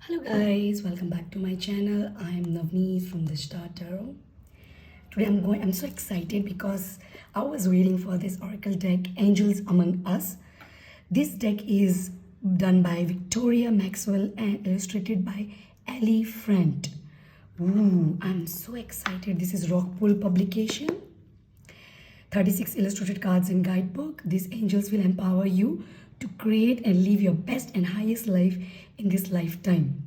Hello guys, welcome back to my channel. I'm Navneet from the Star Tarot. Today I'm so excited because I was waiting for this oracle deck, Angels Among Us. This deck is done by Victoria Maxwell and illustrated by Ellie Friend. Ooh, I'm so excited. This is Rockpool publication. 36 illustrated cards and guidebook. These angels will empower you to create and live your best and highest life in this lifetime.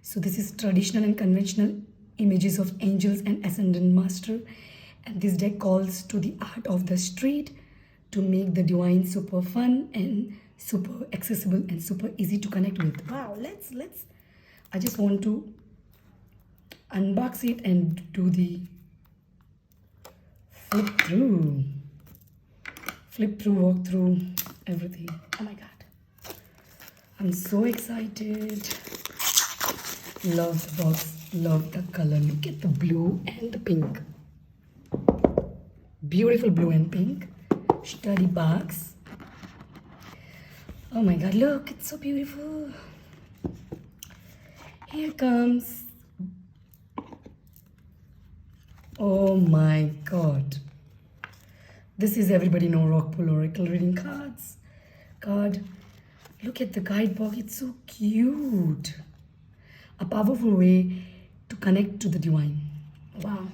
So this is traditional and conventional images of angels and ascendant master, and this deck calls to the art of the street to make the divine super fun and super accessible and super easy to connect with. Wow, let's I just want to unbox it and do the flip through, walk through, everything. Oh my god, I'm so excited. Love the box, love the color. Look at the blue and the pink. Beautiful blue and pink. Sturdy box. Oh my god, look, it's so beautiful. Here comes. Oh my god. This is everybody know Rockpool Oracle reading cards. Look at the guidebook, it's so cute. A powerful way to connect to the divine. Wow.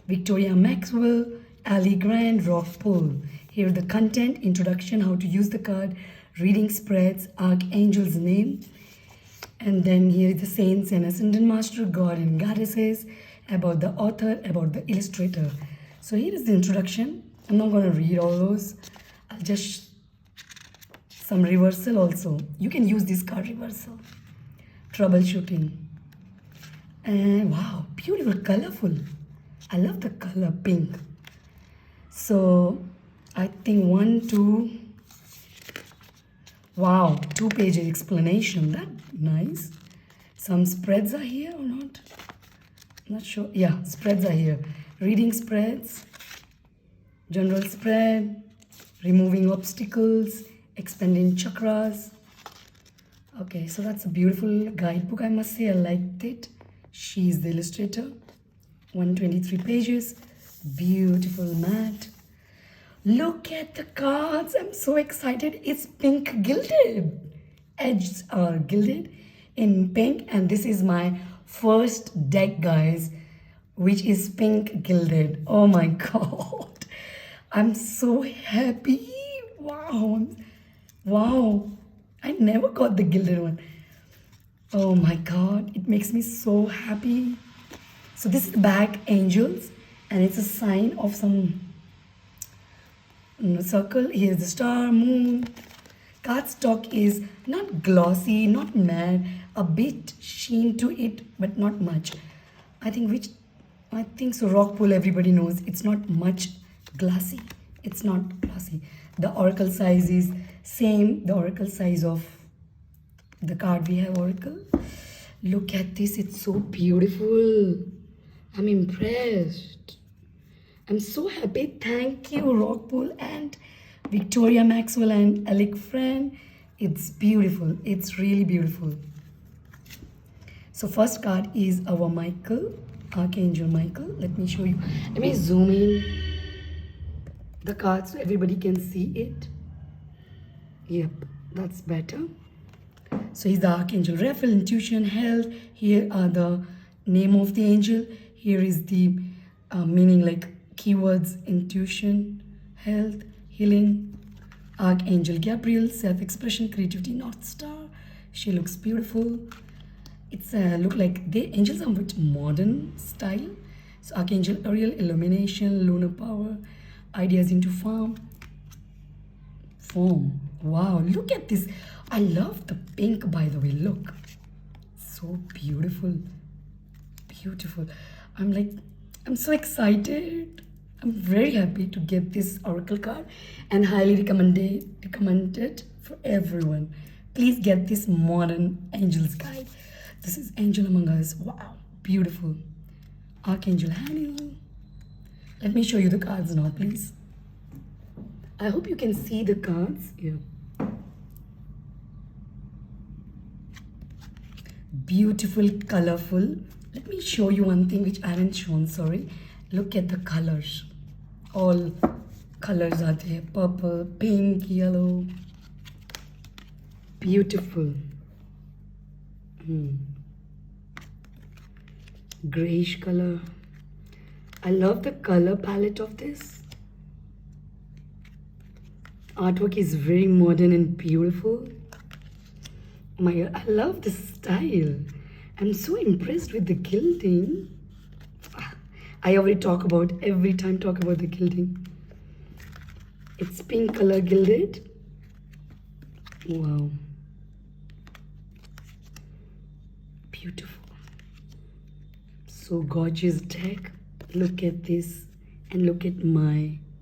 Victoria Maxwell, Ali Grand, Rockpool. Here the content, introduction, how to use the card, reading spreads, archangel's name. And then here is the saints and ascendant master, god and goddesses, about the author, about the illustrator. So here is the introduction. I'm not going to read all those. I'll just some reversal also. You can use this card reversal. Troubleshooting. And wow, beautiful, colorful. I love the color pink. So I think 1, 2. Wow, 2 pages explanation. That nice. Some spreads are here or not? Not sure. Yeah, spreads are here. Reading spreads, general spread, removing obstacles, expanding chakras. Okay, so that's a beautiful guidebook, I must say. I liked it. She's the illustrator. 123 pages. Beautiful mat. Look at the cards. I'm so excited. It's pink gilded. Edges are gilded in pink, and this is my first deck, guys, which is pink gilded. Oh my god, I'm so happy. Wow, I never got the gilded one. Oh my god, it makes me so happy. So this is the back, angels, and it's a sign of some circle. Here's the star, moon. Cardstock is not glossy, not matte, a bit sheen to it, but not much. I think so. Rockpool, everybody knows it's not much glossy. It's not glossy. The oracle size is same. The oracle size of the card we have oracle. Look at this. It's so beautiful. I'm impressed. I'm so happy. Thank you, Rockpool and Victoria Maxwell and Alec Friend. It's beautiful. It's really beautiful. So first card is our Michael, Archangel Michael. Let me show you. Let me zoom in the card so everybody can see it. Yep, that's better. So he's the Archangel. Raphael, intuition, health. Here are the name of the angel. Here is the meaning, like keywords: intuition, health, healing. Archangel Gabriel, self-expression, creativity, North Star. She looks beautiful. It's look like the angels are with modern style. So Archangel Ariel, illumination, lunar power, ideas into form. Wow, look at this. I love the pink, by the way. Look, so beautiful. I'm so excited. I'm very happy to get this oracle card and highly recommend it for everyone. Please get this modern angels guide. This is Angel Among Us. Wow, beautiful. Archangel Haniel. Let me show you the cards now, please. I hope you can see the cards here. Beautiful, colorful. Let me show you one thing which I haven't shown, sorry. Look at the colors. All colors are there. Purple, pink, yellow. Beautiful. Grayish color. I love the color palette of this. Artwork is very modern and beautiful. Oh my god, I love the style. I'm so impressed with the gilding. I already every time talk about the gilding. It's pink color gilded. Wow. Beautiful. So gorgeous deck. Look at this and look at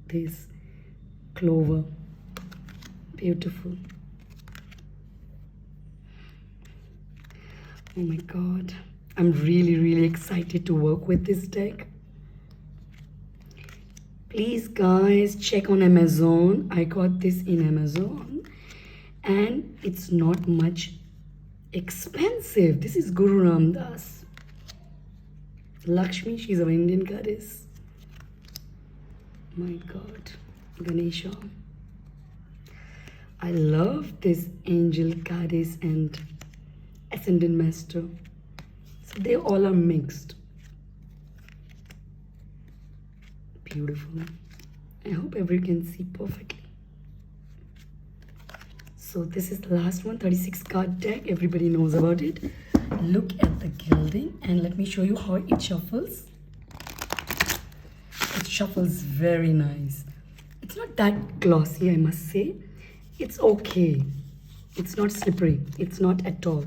this clover. Beautiful. Oh my god. I'm really excited to work with this deck. Please guys check on Amazon. I got this in Amazon and it's not much expensive. This is Guru Ram Das. Lakshmi, she's our Indian goddess. My god. Ganesha. I love this angel goddess and ascendant master. So they all are mixed. Beautiful. I hope everyone can see perfectly. So this is the last one, 36 card deck. Everybody knows about it. Look at the gilding and let me show you how it shuffles. It shuffles very nice. It's not that glossy, I must say. It's okay. It's not slippery. It's not at all.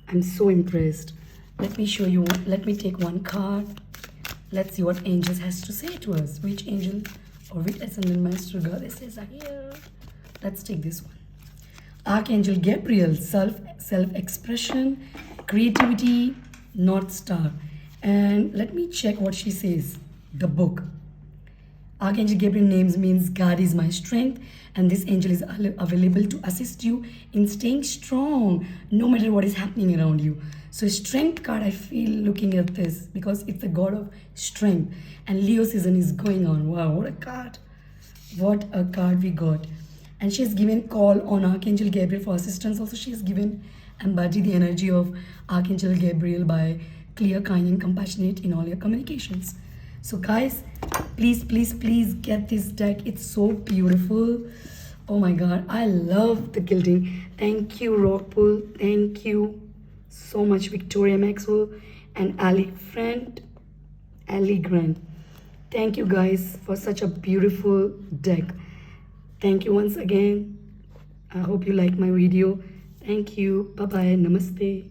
I'm so impressed. Let me show you. Let me take one card. Let's see what angels has to say to us. Which angel or which ascendant master goddesses are here? Let's take this one. Archangel Gabriel, self-expression, creativity, North Star. And let me check what she says. The book. Archangel Gabriel names means God is my strength, and this angel is available to assist you in staying strong no matter what is happening around you. So strength card, I feel looking at this because it's a god of strength and Leo season is going on. Wow, what a card. What a card we got. And she has given call on Archangel Gabriel for assistance. Also, she has given embody the energy of Archangel Gabriel by clear, kind, and compassionate in all your communications. So guys, please get this deck. It's so beautiful. Oh my god, I love the gilding. Thank you, Rockpool. Thank you so much, Victoria Maxwell and Ali Grant. Thank you guys for such a beautiful deck. Thank you once again. I hope you like my video. Thank you. Bye bye. Namaste.